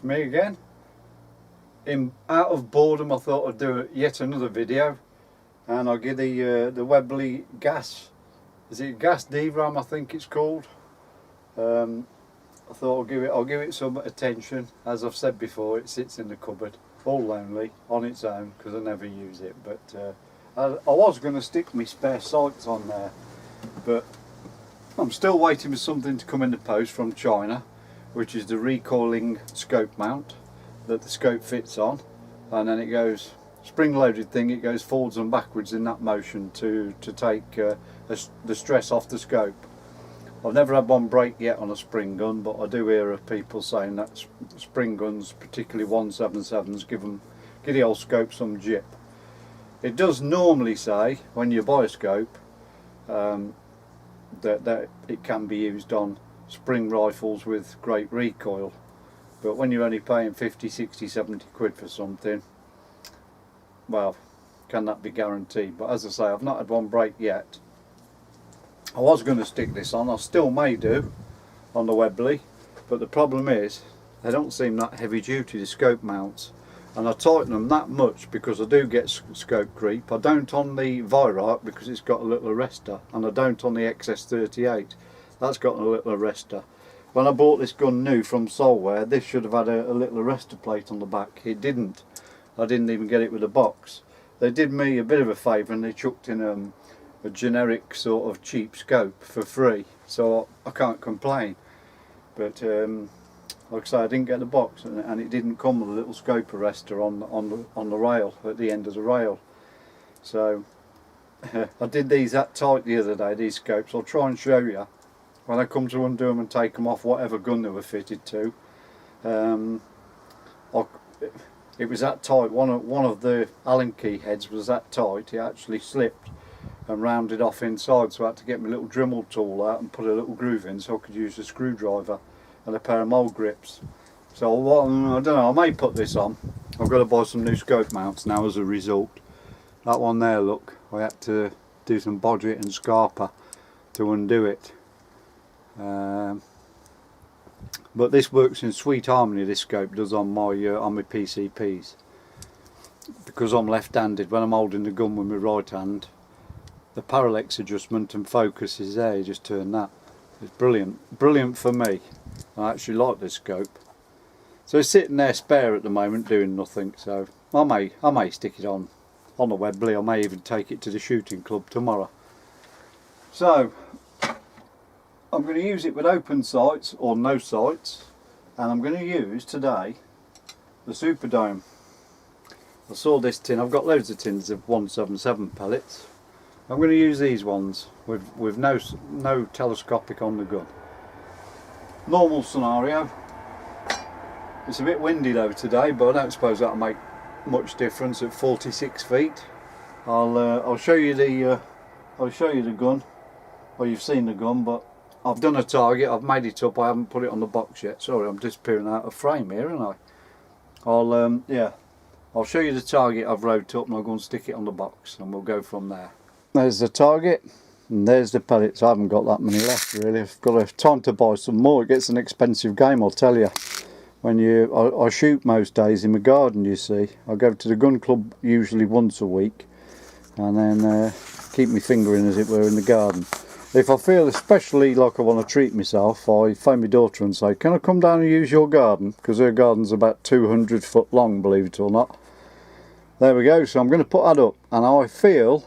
it's me again. Out of boredom, I thought I'd do yet another video, and I'll give the Webley gas. Is it gas D Ram? I think it's called. I thought I'll give it some attention. As I've said before, it sits in the cupboard, all lonely, on its own, because I never use it. But I was going to stick my spare sights on there, but I'm still waiting for something to come in the post from China, which is the recoiling scope mount that the scope fits on, and then it goes spring-loaded thing. It goes forwards and backwards in that motion to take the stress off the scope. I've never had one break yet on a spring gun, but I do hear of people saying that spring guns, particularly 177s, give the old scope some jip. It does normally say when you buy a scope that it can be used on spring rifles with great recoil, but when you're only paying 50, 60, 70 quid for something, well, can that be guaranteed? But as I say, I've not had one break yet. I was going to stick this on, I still may do, on the Webley, but the problem is they don't seem that heavy duty, the scope mounts, and I tighten them that much because I do get scope creep. I don't on the Virarc because it's got a little arrestor, and I don't on the XS38, that's got a little arrestor. When I bought this gun new from Solware, this should have had a little arrestor plate on the back. It didn't. I didn't even get it with a box. They did me a bit of a favour and they chucked in a generic sort of cheap scope for free, so I can't complain. But like I say, I didn't get the box, and it didn't come with a little scope arrestor on the rail, at the end of the rail. So I did these that tight the other day, these scopes. I'll try and show you when I come to undo them and take them off whatever gun they were fitted to. It was that tight. One of the Allen key heads was that tight. It actually slipped and rounded off inside, so I had to get my little Dremel tool out and put a little groove in so I could use a screwdriver and a pair of mould grips. So I don't know, I may put this on. I've got to buy some new scope mounts now as a result. That one there, look, I had to do some bodget and scarper to undo it. But this works in sweet harmony, this scope does, on my PCPs, because I'm left-handed. When I'm holding the gun with my right hand, the parallax adjustment and focus is there. You just turn that. It's brilliant for me. I actually like this scope. So it's sitting there spare at the moment doing nothing, so I may stick it on the Webley. I may even take it to the shooting club tomorrow. So I'm going to use it with open sights or no sights, and I'm going to use today the Superdome. I saw this tin. I've got loads of tins of 177 pellets. I'm going to use these ones with no telescopic on the gun. Normal scenario. It's a bit windy though today, but I don't suppose that'll make much difference at 46 feet. I'll show you the gun. Well, you've seen the gun, but I've done a target. I've made it up. I haven't put it on the box yet. Sorry, I'm disappearing out of frame here, aren't I? I'll show you the target I've wrote up, and I'll go and stick it on the box, and we'll go from there. There's the target, and there's the pellets. I haven't got that many left really. I've got time to buy some more. It gets an expensive game, I'll tell you. I shoot most days in my garden, you see. I go to the gun club usually once a week, and then keep my finger in, as it were, in the garden. If I feel especially like I want to treat myself, I phone my daughter and say, can I come down and use your garden? Because her garden's about 200 foot long, believe it or not. There we go. So I'm going to put that up, and I feel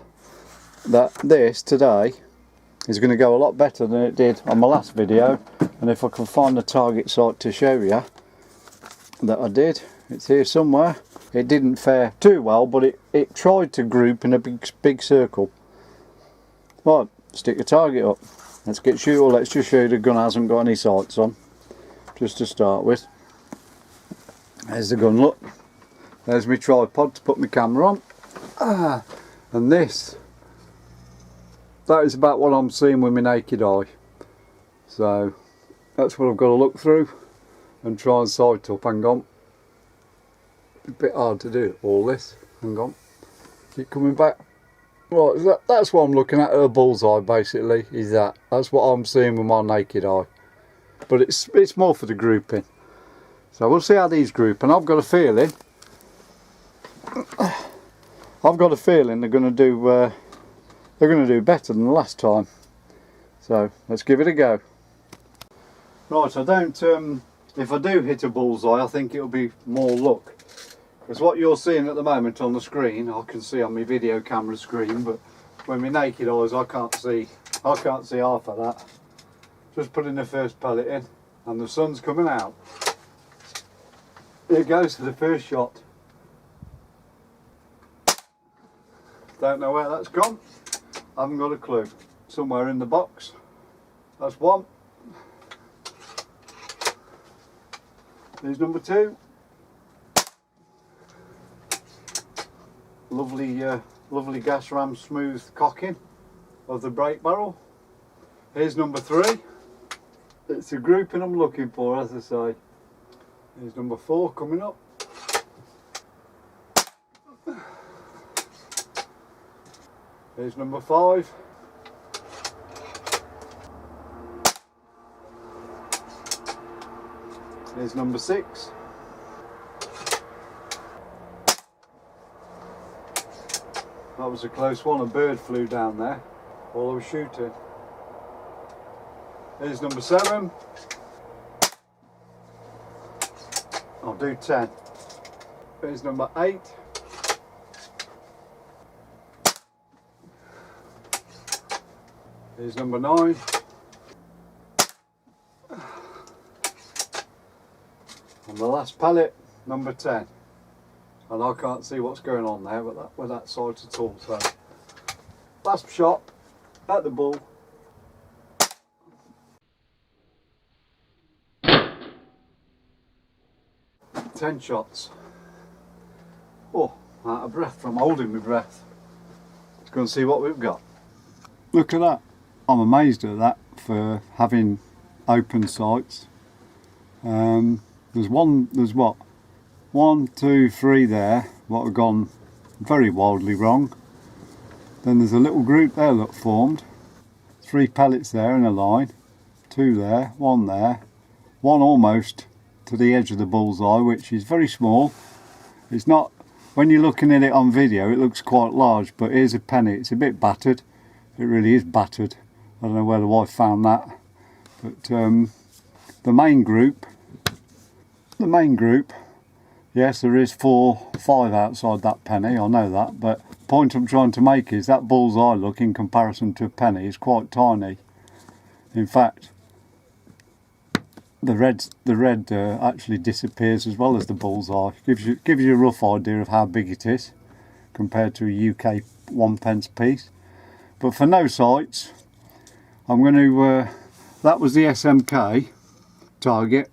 that this today is going to go a lot better than it did on my last video. And if I can find the target site to show you that I did, it's here somewhere. It didn't fare too well, but it tried to group in a big circle. Right, stick the target up. Let's get shooting. Let's just show you the gun hasn't got any sights on, just to start with. There's the gun, look. There's my tripod to put my camera on. And this, that is about what I'm seeing with my naked eye. So that's what I've got to look through and try and sight up. Hang on. A bit hard to do all this. Hang on. Keep coming back. Right, that's what I'm looking at a bullseye basically, is that's what I'm seeing with my naked eye. But it's more for the grouping. So we'll see how these group, and I've got a feeling they're going to do better than the last time. So let's give it a go. Right, I don't. If I do hit a bullseye, I think it'll be more luck. Because what you're seeing at the moment on the screen, I can see on my video camera screen, but with my naked eyes, I can't see half of that. Just putting the first pellet in, and the sun's coming out. Here goes to the first shot. Don't know where that's gone. I haven't got a clue. Somewhere in the box. That's one. Here's number two. Lovely gas ram smooth cocking of the brake barrel. Here's number three. It's a grouping I'm looking for, as I say. Here's number four coming up. Here's number five. Here's number six. That was a close one. A bird flew down there while I was shooting. Here's number seven. I'll do 10. Here's number 8. Here's number 9. And the last pellet, number 10. And I can't see what's going on there with that sight at all. So last shot at the bull. 10 shots. Oh, out of breath from holding my breath. Let's go and see what we've got. Look at that. I'm amazed at that for having open sights. There's what? 1, 2, 3 there, what have gone very wildly wrong. Then there's a little group there that formed. 3 pellets there in a line. 2 there, 1 there. 1 almost to the edge of the bullseye, which is very small. It's not, when you're looking at it on video, it looks quite large, but here's a penny. It's a bit battered. It really is battered. I don't know where the wife found that. But the main group, yes, there is 4, 5 outside that penny, I know that, but the point I'm trying to make is that bullseye look in comparison to a penny is quite tiny. In fact, the red actually disappears as well as the bullseye. Gives you a rough idea of how big it is compared to a UK 1p piece. But for no sights, I'm going to, that was the SMK target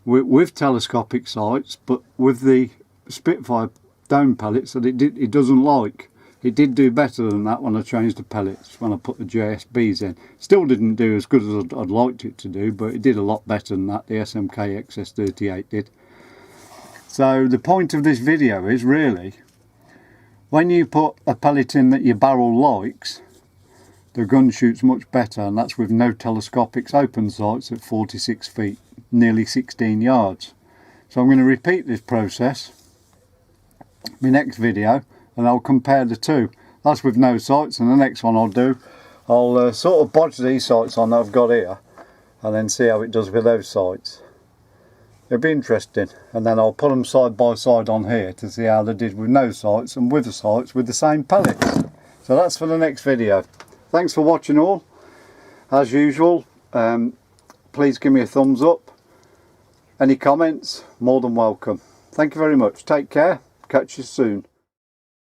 with telescopic sights, but with the Spitfire dome pellets that it doesn't like. It did do better than that when I changed the pellets, when I put the JSBs in. Still didn't do as good as I'd liked it to do, but it did a lot better than that, the SMK XS38 did. So the point of this video is really, when you put a pellet in that your barrel likes, the gun shoots much better, and that's with no telescopics open sights at 46 feet, nearly 16 yards. So I'm going to repeat this process in my next video, and I'll compare the two. That's with no sights, and the next one I'll sort of bodge these sights on that I've got here, and then see how it does with those sights. It'll be interesting, and then I'll put them side by side on here to see how they did with no sights and with the sights with the same pellets. So that's for the next video. Thanks for watching all. As usual, please give me a thumbs up. Any comments, more than welcome. Thank you very much. Take care. Catch you soon.